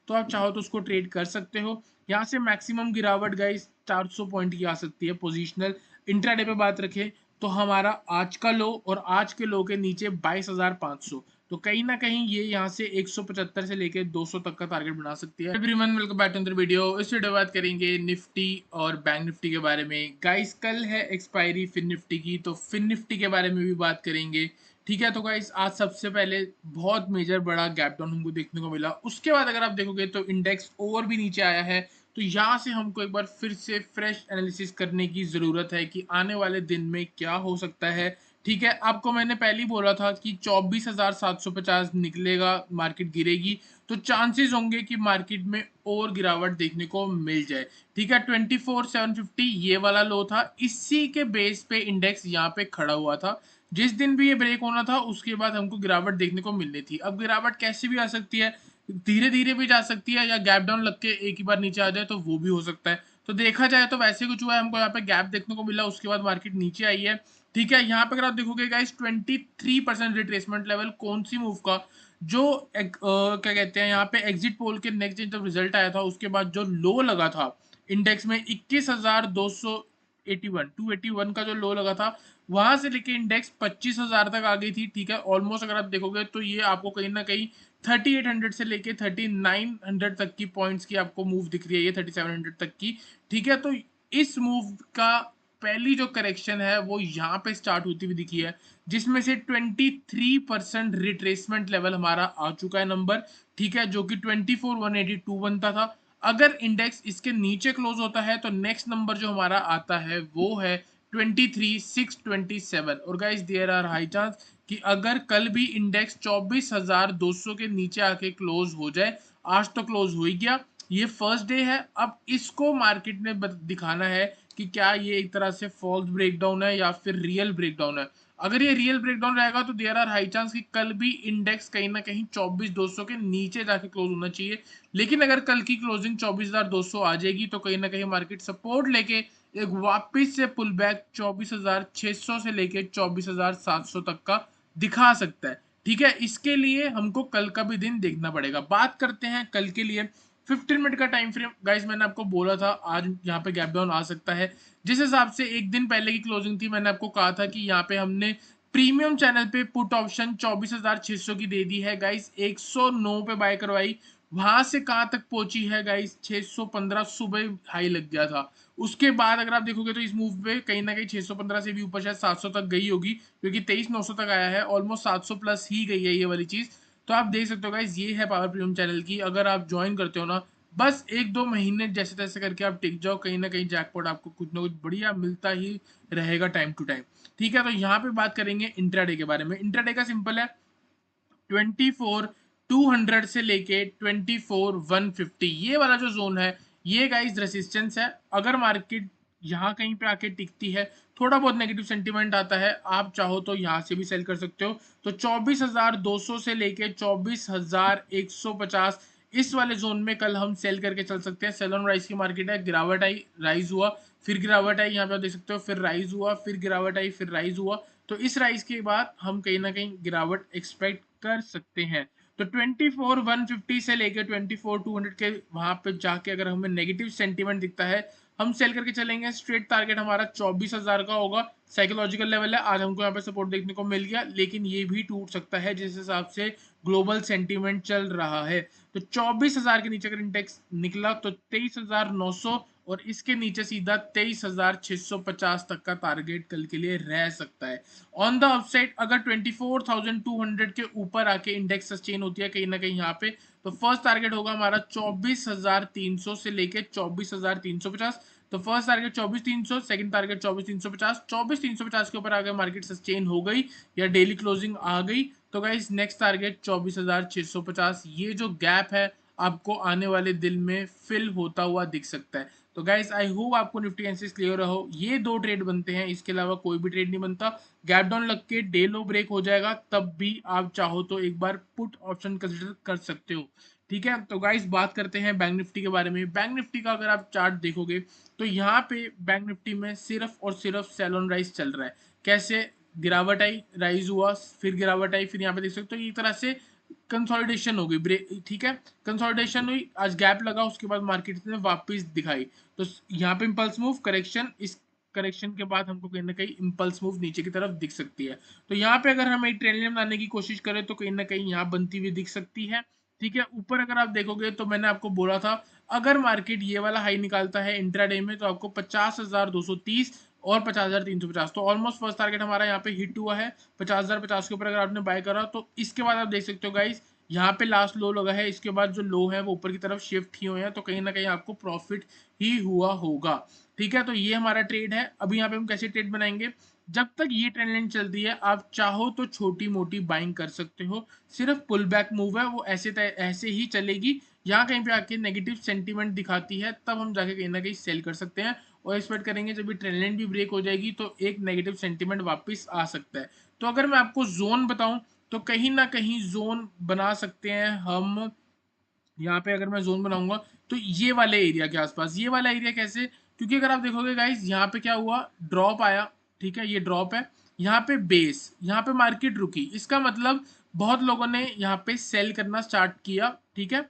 तो आप चाहो तो उसको ट्रेड कर सकते हो। यहाँ से मैक्सिमम गिरावट गाइस 400 पॉइंट की आ सकती है। पोजिशनल इंट्राडे पे बात रखें तो हमारा आज का लो और आज के लो के नीचे 22,500, तो कहीं ना कहीं ये यहाँ से 175 से लेके 200 तक का टारगेट बना सकती है। Everyone welcome back to the video. इस वीडियो में बात करेंगे निफ्टी और बैंक निफ्टी के बारे में। गाइस कल है एक्सपायरी फिन निफ्टी की, तो फिन निफ्टी के बारे में भी बात करेंगे। ठीक है, तो गाइस आज सबसे पहले बहुत मेजर बड़ा गैप डाउन हमको देखने को मिला। उसके बाद अगर आप देखोगे तो इंडेक्स और भी नीचे आया है। तो यहाँ से हमको एक बार फिर से फ्रेश एनालिसिस करने की ज़रूरत है कि आने वाले दिन में क्या हो सकता है। ठीक है, आपको मैंने पहले ही बोला था कि 24,750 निकलेगा, मार्केट गिरेगी, तो चांसेस होंगे कि मार्केट में और गिरावट देखने को मिल जाए। ठीक है, 24,750 ये वाला लो था, इसी के बेस पे इंडेक्स यहाँ पे खड़ा हुआ था। जिस दिन भी ये ब्रेक होना था उसके बाद हमको गिरावट देखने को मिलनी थी। अब गिरावट कैसे भी आ सकती है, धीरे धीरे भी जा सकती है, या गैप डाउन लग के एक ही बार नीचे आ जाए तो वो भी हो सकता है। तो देखा जाए तो वैसे कुछ हुआ है, हमको यहाँ पे गैप देखने को मिला, उसके बाद मार्केट नीचे आई है। ठीक है, यहाँ पे अगर आप देखोगे गाइस 23% रिट्रेसमेंट लेवल कौन सी मूव का, जो क्या कहते हैं यहाँ पे एग्जिट पोल के नेक्स्ट दिन जब रिजल्ट आया था उसके बाद जो लो लगा था इंडेक्स में 21,281 का जो लो लगा था, वहां से लेके इंडेक्स 25,000 तक आ गई थी। ठीक है, ऑलमोस्ट अगर आप देखोगे तो ये आपको कहीं ना कहीं 3800 से लेके 3900 तक की पॉइंट्स की आपको मूव दिख रही है, ये 3700 तक की। ठीक है, तो इस मूव का पहली जो करेक्शन है वो यहाँ पे स्टार्ट होती हुई दिखी है, जिसमें से 23% रिट्रेसमेंट लेवल हमारा आ चुका है नंबर। ठीक है, जो कि 24,182 बनता था। अगर इंडेक्स इसके नीचे क्लोज होता है तो नेक्स्ट नंबर जो हमारा आता है वो है 23,627। और guys there are high chance कि अगर कल भी इंडेक्स 24,200 के नीचे आके क्लोज हो जाए, आज तो क्लोज हो ही गया, ये फर्स्ट डे है, अब इसको मार्केट ने दिखाना है कि क्या ये एक तरह से फॉल्स ब्रेकडाउन है या फिर रियल ब्रेकडाउन है। अगर ये रियल ब्रेकडाउन रहेगा तो देयर आर हाई चांस कि कल भी इंडेक्स कहीं ना कहीं 24,200 के नीचे जाके क्लोज होना चाहिए। लेकिन अगर कल की क्लोजिंग 24,200 आ जाएगी तो कहीं ना कहीं मार्केट सपोर्ट लेके एक वापस से पुल बैक 24,600 से लेके 24,700 तक का दिखा सकता है। ठीक है, इसके लिए हमको कल का भी दिन देखना पड़ेगा। बात करते हैं कल के लिए 15 मिनट का टाइम फ्रेम। गाइस मैंने आपको बोला था आज यहाँ पे गैप डाउन आ सकता है। जिस हिसाब से एक दिन पहले की क्लोजिंग थी, मैंने आपको कहा था कि यहाँ पे हमने प्रीमियम चैनल पे पुट ऑप्शन 24,600 की दे दी है गाइस, 109 पे बाय करवाई। वहां से कहाँ तक पहुंची है गाइस, 615 सुबह हाई लग गया था। उसके बाद अगर आप देखोगे तो इस मूव पे कहीं ना कहीं 615 से भी ऊपर शायद 700 तक गई होगी, क्योंकि 23,900 तक आया है, ऑलमोस्ट 700 प्लस ही गई है ये वाली चीज। तो आप देख सकते हो गाइस, ये है पावर प्रीमियम चैनल की। अगर आप ज्वाइन करते हो ना, बस एक दो महीने जैसे तैसे करके आप टिक जाओ, कहीं ना कहीं जैकपॉट आपको कुछ ना कुछ बढ़िया मिलता ही रहेगा टाइम टू टाइम। ठीक है, तो यहाँ पे बात करेंगे इंट्राडे के बारे में। इंट्राडे का सिंपल है, 24,200 से लेके 24,150 ये वाला जो जोन है, ये गाइस रेसिस्टेंस है। अगर मार्केट यहाँ कहीं पे आके टिकती है, थोड़ा बहुत नेगेटिव सेंटीमेंट आता है, आप चाहो तो यहाँ से भी सेल कर सकते हो। तो 24,200 से लेके 24,150 इस वाले जोन में कल हम सेल करके चल सकते हैं। सेल ऑन राइज की मार्केट है, गिरावट आई, राइज हुआ, फिर गिरावट आई, यहाँ पे आप देख सकते हो, फिर राइज हुआ, फिर गिरावट आई, फिर राइज हुआ। तो इस राइज के बाद हम कहीं ना कहीं गिरावट एक्सपेक्ट कर सकते हैं। तो 24,150 से लेकर 24,200 के वहां पे जाके अगर हमें नेगेटिव सेंटीमेंट दिखता है, हम सेल करके चलेंगे। स्ट्रेट टारगेट हमारा 24,000 का होगा, साइकोलॉजिकल लेवल है। आज हमको यहाँ पे सपोर्ट देखने को मिल गया, लेकिन ये भी टूट सकता है जिस हिसाब से ग्लोबल सेंटीमेंट चल रहा है। तो 24,000 के नीचे अगर इंडेक्स निकला तो 23,900, और इसके नीचे सीधा 23,650 तक का टारगेट कल के लिए रह सकता है। ऑन द अपसाइड अगर 24,200 के ऊपर आके इंडेक्स सस्टेन होती है कहीं ना कहीं यहाँ पे, तो फर्स्ट टारगेट होगा हमारा 24,300 से लेके 24,350। तो फर्स्ट टारगेट 24,300, सेकंड टारगेट 24,350। 24,350 के ऊपर अगर मार्केट सस्टेन हो गई या डेली क्लोजिंग आ गई तो गाइस नेक्स्ट टारगेट 24,650। ये जो गैप है आपको आने वाले दिन में फिल होता हुआ दिख सकता है। तो गाइस आई होप आपको निफ्टी एनालिसिस क्लियर रहो। ये दो ट्रेड बनते हैं, इसके अलावा कोई भी ट्रेड नहीं बनता। गैप डाउन लग के डे लो ब्रेक हो जाएगा, तब भी आप चाहो तो एक बार पुट ऑप्शन कंसिडर कर सकते हो। ठीक है, तो गाइस बात करते हैं बैंक निफ्टी के बारे में। बैंक निफ्टी का अगर आप चार्ट देखोगे तो यहाँ पे बैंक निफ्टी में सिर्फ और सिर्फ सेल ऑन राइज चल रहा है। कैसे, गिरावट आई, राइज हुआ, फिर गिरावट आई, फिर यहाँ पे देख सकते हो एक तरह से कंसोलिडेशन हो गई, ब्रेक, ठीक है, कंसोलिडेशन हुई, आज गैप लगा, उसके बाद मार्केट ने वापस दिखाई, तो यहाँ पे इम्पल्स मूव, करेक्शन, इस करेक्शन के बाद हमको कहीं ना कहीं इम्पल्स मूव नीचे की तरफ दिख सकती है। तो यहाँ पे अगर हम एक ट्रेंड लाइन बनाने की कोशिश करें तो कहीं ना कहीं यहाँ बनती हुई दिख सकती है। ठीक है, ऊपर अगर आप देखोगे तो मैंने आपको बोला था अगर मार्केट ये वाला हाई निकालता है इंट्राडे में तो आपको 50,230 और 50,350, तो ऑलमोस्ट फर्स्ट टारगेट हमारा यहाँ पे हिट हुआ है 50,050 के ऊपर। अगर आपने बाय करा तो इसके बाद आप देख सकते हो गाइस यहाँ पे लास्ट लो लगा है, इसके बाद जो लो है वो ऊपर की तरफ शिफ्ट ही हुए हैं, तो कहीं ना कहीं आपको प्रॉफिट ही हुआ होगा। ठीक है, तो ये हमारा ट्रेड है। अभी यहाँ पे हम कैसे ट्रेड बनाएंगे, जब तक ये ट्रेंड लाइन चलती है आप चाहो तो छोटी मोटी बाइंग कर सकते हो, सिर्फ पुल बैक मूव है वो ऐसे ही चलेगी, यहाँ कहीं पे आके नेगेटिव सेंटीमेंट दिखाती है तब हम जाके कहीं ना कहीं सेल कर सकते हैं और एक्सपेक्ट करेंगे जब ये ट्रेंड लाइन भी ब्रेक हो जाएगी तो एक नेगेटिव सेंटीमेंट वापस आ सकता है। तो अगर मैं आपको जोन बताऊं तो कहीं ना कहीं जोन बना सकते हैं हम, यहाँ पे अगर मैं जोन बनाऊंगा तो ये वाले एरिया के आसपास, ये वाला एरिया कैसे, क्योंकि अगर आप देखोगे गाइस यहाँ पे क्या हुआ, ड्रॉप आया, ठीक है, ये ड्रॉप है, यहाँ पे बेस, यहाँ पे मार्केट रुकी, इसका मतलब बहुत लोगों ने यहाँ पे सेल करना स्टार्ट किया। ठीक है,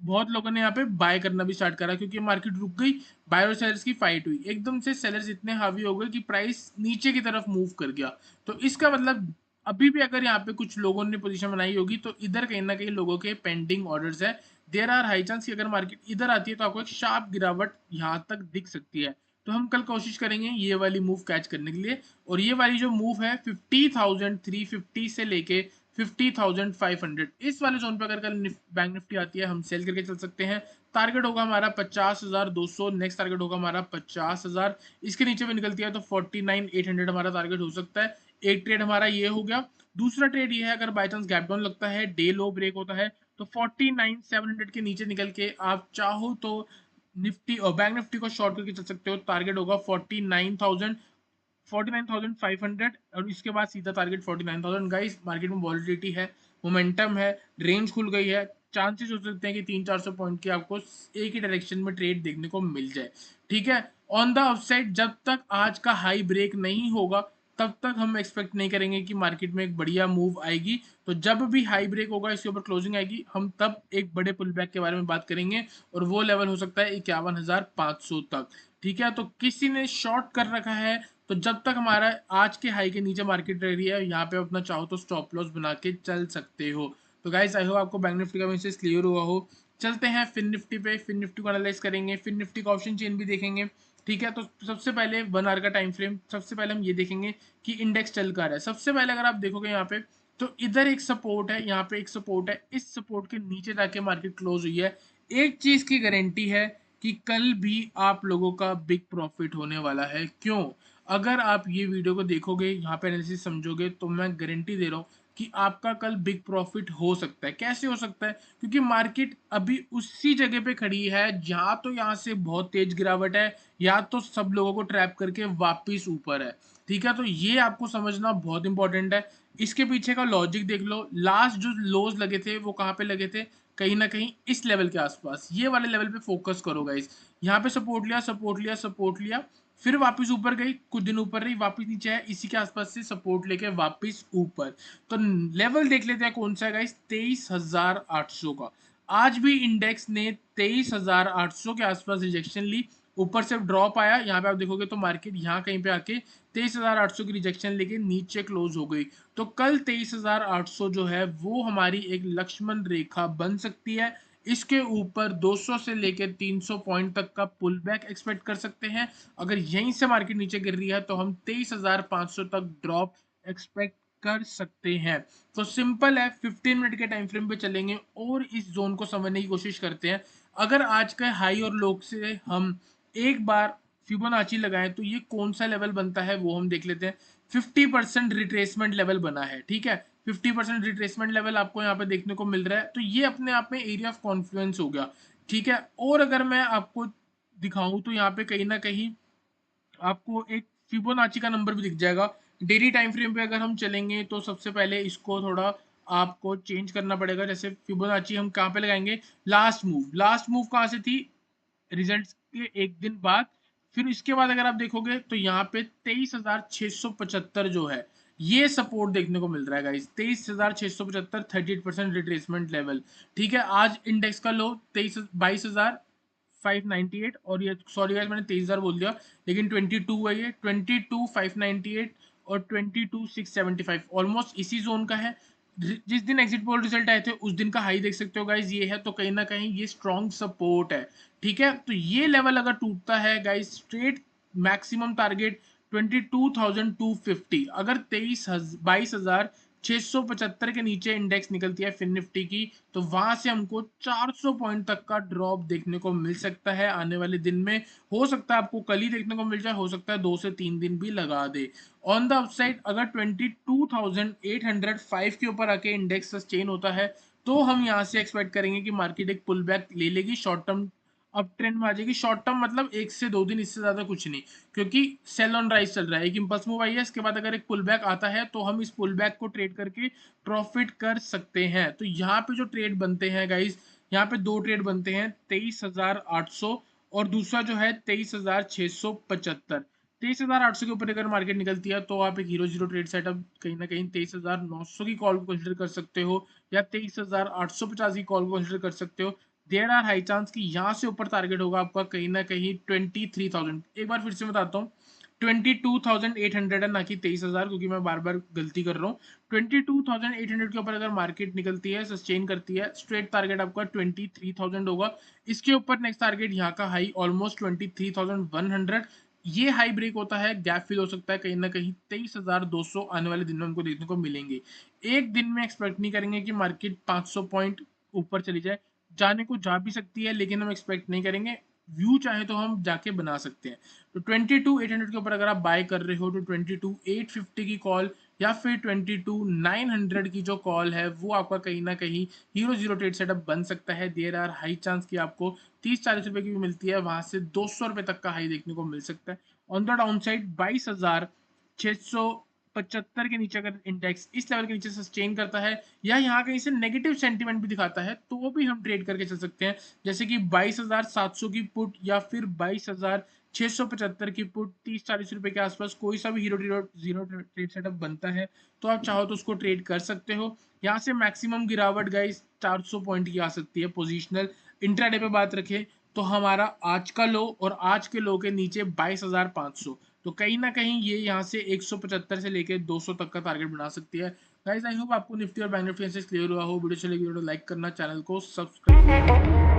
बहुत लोगों ने यहाँ पे बाय करना भी स्टार्ट करा क्योंकि मार्केट रुक गई, बायर और सेलर्स की फाइट हुई, एकदम से सेलर्स इतने हावी हो गए कि प्राइस नीचे की तरफ मूव कर गया। तो इसका मतलब अभी भी अगर यहाँ पे कुछ लोगों ने पोजीशन बनाई होगी तो इधर कहीं ना कहीं लोगों के पेंडिंग ऑर्डर्स है, देयर आर हाई चांस कि अगर मार्केट इधर आती है तो आपको एक शार्प गिरावट यहाँ तक दिख सकती है। तो हम कल कोशिश करेंगे ये वाली मूव कैच करने के लिए, और ये वाली जो मूव है 50,350 से लेके 50,500, इस वाले जोन पे अगर कल बैंक निफ्टी आती है हम सेल करके चल सकते हैं। टारगेट होगा हमारा 50,200, नेक्स्ट टारगेट होगा हमारा 50,000, इसके नीचे भी निकलती है तो 49,800 हमारा टारगेट हो सकता है। एक ट्रेड हमारा ये हो गया। दूसरा ट्रेड ये है अगर बाय चांस गैप डाउन लगता है, डे लो ब्रेक होता है, तो 49,700 के नीचे निकल के आप चाहो तो निफ्टी और बैंक निफ्टी को शॉर्ट करके चल सकते हो, टारगेट होगा 49,500 और इसके बाद सीधा टारगेट 49,000। गाइस मार्केट में वॉलिटिलिटी है, मोमेंटम है, रेंज खुल गई है, चांसेस हो सकते हैं कि 300-400 पॉइंट की आपको एक ही डायरेक्शन में ट्रेड देखने को मिल जाए। ठीक है, ऑन द अपसाइड जब तक आज का हाई ब्रेक नहीं होगा तब तक हम एक्सपेक्ट नहीं करेंगे कि मार्केट में एक बढ़िया मूव आएगी। तो जब भी हाई ब्रेक होगा इसके ऊपर क्लोजिंग आएगी हम तब एक बड़े पुल बैक के बारे में बात करेंगे, और वो लेवल हो सकता है 51,500 तक। ठीक है, तो किसी ने शॉर्ट कर रखा है तो जब तक हमारा आज के हाई के नीचे मार्केट रह रही है यहाँ पे अपना चाहो तो स्टॉप लॉस बना के चल सकते हो। तो गाइस आई होप आपको बैंक निफ्टी का मैसेज क्लियर हुआ हो। चलते हैं फिन निफ्टी पे, फिन निफ्टी को एनालाइज करेंगे, फिन निफ्टी का ऑप्शन चेन भी देखेंगे। ठीक है, तो सबसे पहले 1 आवर का टाइम फ्रेम, सबसे पहले हम ये देखेंगे कि इंडेक्स चल कर रहा है। सबसे पहले अगर आप देखोगे यहाँ पे तो इधर एक सपोर्ट है, यहाँ पे एक सपोर्ट है, इस सपोर्ट के नीचे जाके मार्केट क्लोज हुई है। एक चीज की गारंटी है कि कल भी आप लोगों का बिग प्रॉफिट होने वाला है। क्यों, अगर आप ये वीडियो को देखोगे यहाँ पे एनालिसिस समझोगे तो मैं गारंटी दे रहा हूँ कि आपका कल बिग प्रॉफिट हो सकता है। कैसे हो सकता है, क्योंकि मार्केट अभी उसी जगह पे खड़ी है जहाँ तो यहाँ से बहुत तेज गिरावट है या तो सब लोगों को ट्रैप करके वापिस ऊपर है। ठीक है, तो ये आपको समझना बहुत इंपॉर्टेंट है। इसके पीछे का लॉजिक देख लो, लास्ट जो लोज लगे थे वो कहाँ पे लगे थे, कहीं ना कहीं इस लेवल के आसपास, ये वाले लेवल पे फोकस करो गाइस। यहाँ पे सपोर्ट लिया, सपोर्ट लिया, सपोर्ट लिया, फिर वापस ऊपर गई, कुछ दिन ऊपर रही, वापस नीचे है, इसी के आसपास से सपोर्ट लेके वापस ऊपर। तो लेवल देख लेते हैं कौन सा है गाइस, 23,800 का। आज भी इंडेक्स ने 23,800 के आसपास रिजेक्शन ली, ऊपर से ड्रॉप आया, यहाँ पे आप देखोगे तो मार्केट यहाँ कहीं पे आके 23,800 की रिजेक्शन लेके नीचे क्लोज हो गई। तो कल 23,800 जो है वो हमारी एक लक्ष्मण रेखा बन सकती है। इसके ऊपर 200 से लेकर 300 पॉइंट तक का पुल बैक एक्सपेक्ट कर सकते हैं। अगर यहीं से मार्केट नीचे गिर रही है तो हम 23,500 तक ड्रॉप एक्सपेक्ट कर सकते हैं। तो सिंपल है, 15 मिनट के टाइम फ्रेम पे चलेंगे और इस जोन को समझने की कोशिश करते हैं। अगर आज का हाई और लो से हम एक बार फिबोनाची लगाएं तो ये कौन सा लेवल बनता है वो हम देख लेते हैं। 50% रिट्रेसमेंट लेवल बना है। ठीक है, 50% रिट्रेसमेंट लेवल आपको यहाँ पे देखने को मिल रहा है, तो ये अपने आप में एरिया ऑफ कॉन्फ्लुएंस हो गया। ठीक है, और अगर मैं आपको दिखाऊं तो यहाँ पे कहीं ना कहीं आपको एक फिबोनाची का नंबर भी दिख जाएगा। डेली टाइम फ्रेम पे अगर हम चलेंगे तो सबसे पहले इसको थोड़ा आपको चेंज करना पड़ेगा। जैसे फिबोनाची हम कहाँ पे लगाएंगे, लास्ट मूव, लास्ट मूव कहाँ से थी, रिजल्ट्स के एक दिन बाद। फिर इसके बाद अगर आप देखोगे तो यहाँ पे 23,675 जो है ये सपोर्ट देखने को मिल रहा है गाइस 23,675 38% रिट्रेसमेंट लेवल। ठीक है, आज इंडेक्स का लो 22,598 और ये सॉरी गाइस मैंने 23,000 बोल दिया, लेकिन 22 है, ये 22,598 और 22,675 ऑलमोस्ट इसी जोन का है। जिस दिन एग्जिट पोल रिजल्ट आए थे उस दिन का हाई देख सकते हो गाइस, ये है, तो कहीं ना कहीं ये स्ट्रॉन्ग सपोर्ट है। ठीक है, तो ये लेवल अगर टूटता है गाइस, स्ट्रेट मैक्सिमम टारगेट 22,250। अगर 22,675 के नीचे इंडेक्स निकलती है फिन निफ्टी की, तो वहां से हमको 400 पॉइंट तक का ड्रॉप देखने को मिल सकता है आने वाले दिन में। हो सकता है आपको कल ही देखने को मिल जाए, हो सकता है 2 से 3 दिन भी लगा दे। ऑन द अपसाइड अगर 22,805 के ऊपर आके इंडेक्स सस्टेन होता है, तो हम यहाँ से एक्सपेक्ट करेंगे कि मार्केट एक पुल बैक ले लेगी, शॉर्ट टर्म अब ट्रेंड में आ जाएगी। शॉर्ट टर्म मतलब 1 से 2 दिन, इससे ज्यादा कुछ नहीं, क्योंकि सेल ऑन राइज चल रहा है। एक इंपल्स मूव आई है, इसके बाद अगर एक पुल बैक आता है तो हम इस पुल बैक को ट्रेड करके प्रॉफिट कर सकते हैं। तो यहाँ पे जो ट्रेड बनते हैं गाइस, यहाँ पे 2 ट्रेड बनते हैं, 23,800 और दूसरा जो है 23,675। 23,800 के ऊपर अगर मार्केट निकलती है तो आप एक हीरो जीरो ट्रेड सेटअप कहीं ना कहीं 23,900 की कॉल को कंसिडर कर सकते हो, या 23,850 की कॉल को कंसिडर कर सकते हो। देयर आर हाई चांस कि यहाँ से ऊपर टारगेट होगा आपका कहीं ना कहीं 23,000। एक बार फिर से बताता हूँ, 22,800 है, ना कि 23,000, क्योंकि मैं बार बार गलती कर रहा हूँ। 22,800 के ऊपर अगर मार्केट निकलती है, सस्टेन करती है, स्ट्रेट टारगेट आपका 23,000 होगा। इसके ऊपर नेक्स्ट टारगेट यहाँ का हाई ऑलमोस्ट 23,100। ये हाई ब्रेक होता है, गैप फिल हो सकता है, कहीं ना कहीं 23,200 आने वाले दिन में हमको देखने को मिलेंगे। एक दिन में एक्सपेक्ट नहीं करेंगे कि मार्केट 500 पॉइंट ऊपर चली जाए, जाने को जा भी सकती है, लेकिन हम एक्सपेक्ट नहीं करेंगे। व्यू चाहे तो हम जाके बना सकते हैं। तो 22,800 के ऊपर अगर आप बाय कर रहे हो तो 22,850 की कॉल या फिर 22,900 की जो कॉल है वो आपका कहीं ना कहीं हीरो जीरो ट्रेड सेटअप बन सकता है। देयर आर हाई चांस कि आपको 30-40 रुपए की भी मिलती है, वहां से 200 रुपए तक का हाई देखने को मिल सकता है। ऑन द डाउन साइड 22,675 के नीचे अगर इंडेक्स इस लेवल के नीचे सस्टेन करता है, या यहाँ कहीं से नेगेटिव सेंटीमेंट भी दिखाता है, तो वो भी हम ट्रेड करके चल सकते हैं। जैसे कि 22,700 की पुट या फिर 22,675 की पुट, 30-40 रुपए के आसपास कोई सा भी हीरो जीरो ट्रेड सेटअप बनता है, तो आप चाहो तो उसको ट्रेड कर सकते हो। यहाँ से मैक्सिमम गिरावट गाइस 400 पॉइंट की आ सकती है पोजिशनल। इंट्राडे पे बात रखें तो हमारा आज का लो और आज के लो के नीचे 22,500, तो कहीं ना कहीं ये यहाँ से 175 से लेके 200 तक का टारगेट बना सकती है। गाइस आई होप आपको निफ्टी और बैंक निफ्टी क्लियर हुआ हो। वीडियो चलेगी वीडियो लाइक करना, चैनल को सब्सक्राइब करना।